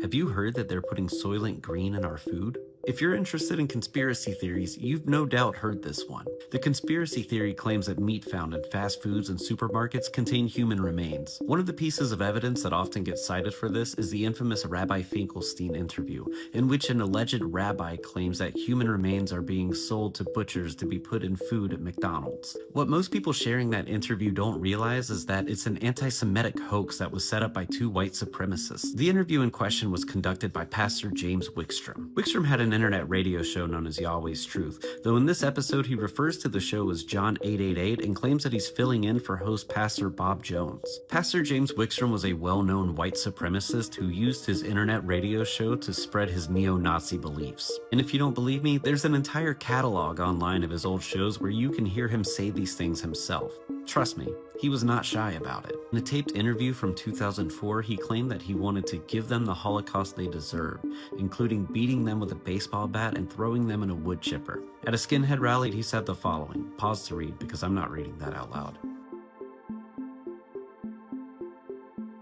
Have you heard that they're putting Soylent Green in our food? If you're interested in conspiracy theories, you've no doubt heard this one. The conspiracy theory claims that meat found in fast foods and supermarkets contain human remains. One of the pieces of evidence that often gets cited for this is the infamous Rabbi Finkelstein interview, in which an alleged rabbi claims that human remains are being sold to butchers to be put in food at McDonald's. What most people sharing that interview don't realize is that it's an anti-Semitic hoax that was set up by two white supremacists. The interview in question was conducted by Pastor James Wickstrom. Wickstrom had an internet radio show known as Yahweh's Truth, though in this episode he refers to the show as John 888 and claims that he's filling in for host Pastor Bob Jones. Pastor James Wickstrom was a well-known white supremacist who used his internet radio show to spread his neo-Nazi beliefs. And if you don't believe me, there's an entire catalog online of his old shows where you can hear him say these things himself. Trust me, he was not shy about it. In a taped interview from 2004, he claimed that he wanted to give them the Holocaust they deserved, including beating them with a baseball bat and throwing them in a wood chipper. At a skinhead rally, he said the following. Pause to read because I'm not reading that out loud.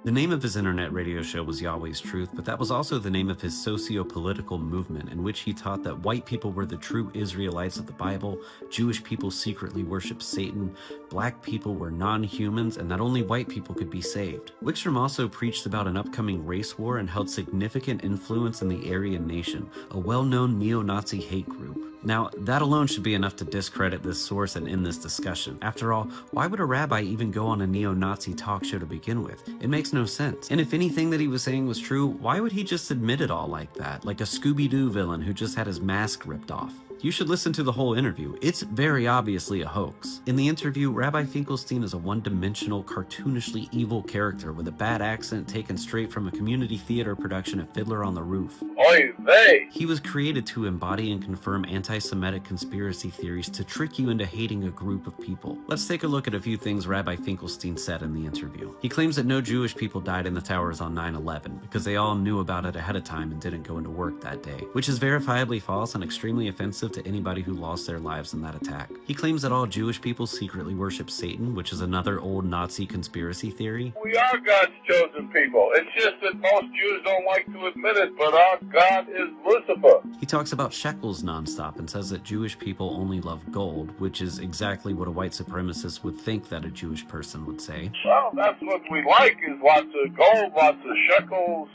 The name of his internet radio show was Yahweh's Truth, but that was also the name of his socio-political movement in which he taught that white people were the true Israelites of the Bible, Jewish people secretly worshiped Satan, black people were non-humans, and that only white people could be saved. Wickstrom also preached about an upcoming race war and held significant influence in the Aryan Nation, a well-known neo-Nazi hate group. Now, that alone should be enough to discredit this source and end this discussion. After all, why would a rabbi even go on a neo-Nazi talk show to begin with? It makes no sense. And if anything that he was saying was true, why would he just admit it all like that? Like a Scooby-Doo villain who just had his mask ripped off. You should listen to the whole interview. It's very obviously a hoax. In the interview, Rabbi Finkelstein is a one-dimensional, cartoonishly evil character with a bad accent taken straight from a community theater production of Fiddler on the Roof. Oy vey! He was created to embody and confirm anti-Semitic conspiracy theories to trick you into hating a group of people. Let's take a look at a few things Rabbi Finkelstein said in the interview. He claims that no Jewish people died in the towers on 9/11 because they all knew about it ahead of time and didn't go into work that day, which is verifiably false and extremely offensive to anybody who lost their lives in that attack. He claims that all Jewish people secretly worship Satan, which is another old Nazi conspiracy theory. We are God's chosen people. It's just that most Jews don't like to admit it, but our God is Lucifer. He talks about shekels nonstop and says that Jewish people only love gold, which is exactly what a white supremacist would think that a Jewish person would say. Well, that's what we like, is lots of gold, lots of shekels,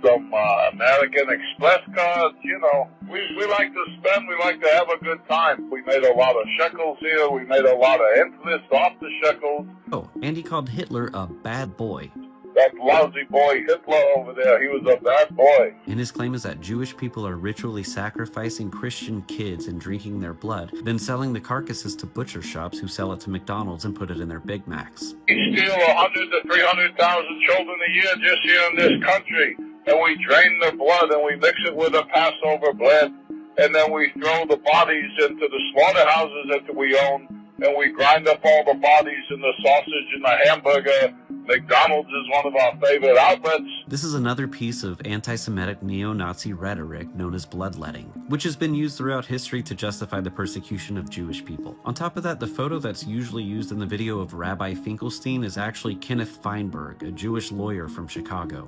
some American Express cards, you know. We like to spend, we like to have a good time. We made a lot of shekels here, we made a lot of interest off the shekels. Oh, and he called Hitler a bad boy. That lousy boy Hitler over there, he was a bad boy. And his claim is that Jewish people are ritually sacrificing Christian kids and drinking their blood, then selling the carcasses to butcher shops who sell it to McDonald's and put it in their Big Macs. We steal 100 to 300,000 children a year just here in this country, and we drain their blood and we mix it with the Passover bread, and then we throw the bodies into the slaughterhouses that we own, and we grind up all the bodies in the sausage and the hamburger. McDonald's is one of our favorite outlets. This is another piece of anti-Semitic neo-Nazi rhetoric known as bloodletting, which has been used throughout history to justify the persecution of Jewish people. On top of that, the photo that's usually used in the video of Rabbi Finkelstein is actually Kenneth Feinberg, a Jewish lawyer from Chicago.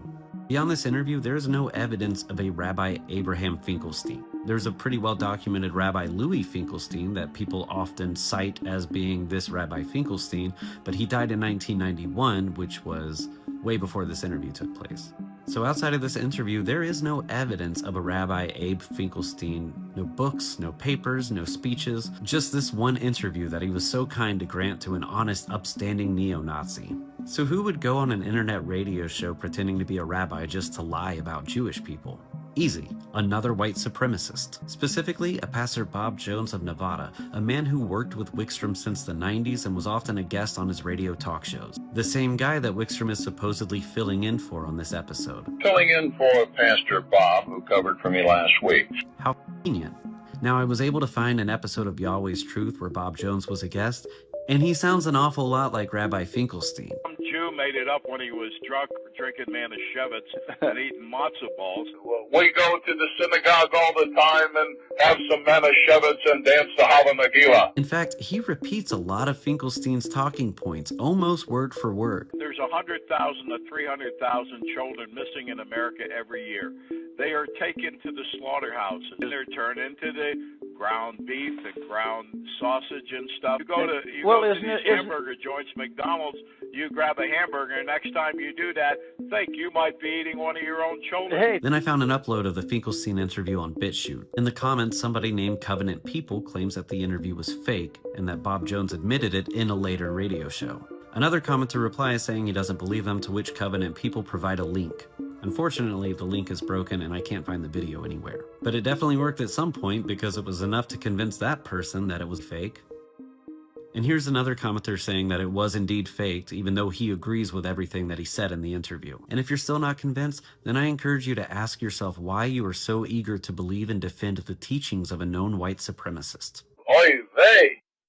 Beyond this interview, there is no evidence of a Rabbi Abraham Finkelstein. There's a pretty well-documented Rabbi Louis Finkelstein that people often cite as being this Rabbi Finkelstein, but he died in 1991, which was way before this interview took place. So outside of this interview, there is no evidence of a Rabbi Abe Finkelstein. No books, no papers, no speeches, just this one interview that he was so kind to grant to an honest, upstanding neo-Nazi. So who would go on an internet radio show pretending to be a rabbi just to lie about Jewish people? Easy, another white supremacist. Specifically, a Pastor Bob Jones of Nevada, a man who worked with Wickstrom since the 90s and was often a guest on his radio talk shows. The same guy that Wickstrom is supposedly filling in for on this episode. Filling in for Pastor Bob, who covered for me last week. How convenient. Now, I was able to find an episode of Yahweh's Truth where Bob Jones was a guest, and he sounds an awful lot like Rabbi Finkelstein. Some Jew made it up when he was drunk, drinking Manischewitz and eating matzo balls. We go to the synagogue all the time and have some Manischewitz and dance the Hava Megillah. In fact, he repeats a lot of Finkelstein's talking points, almost word for word. There's there's 100,000 to 300,000 children missing in America every year. They are taken to the slaughterhouses. They're turned into the ground beef and ground sausage and stuff. You go to these hamburger joints, McDonald's, you grab a hamburger, and next time you do that, think you might be eating one of your own children. Hey. Then I found an upload of the Finkelstein interview on BitChute. In the comments, somebody named Covenant People claims that the interview was fake and that Bob Jones admitted it in a later radio show. Another commenter replies saying he doesn't believe them, to which Covenant People provide a link. Unfortunately, the link is broken and I can't find the video anywhere. But it definitely worked at some point because it was enough to convince that person that it was fake. And here's another commenter saying that it was indeed faked, even though he agrees with everything that he said in the interview. And if you're still not convinced, then I encourage you to ask yourself why you are so eager to believe and defend the teachings of a known white supremacist. Oy vey!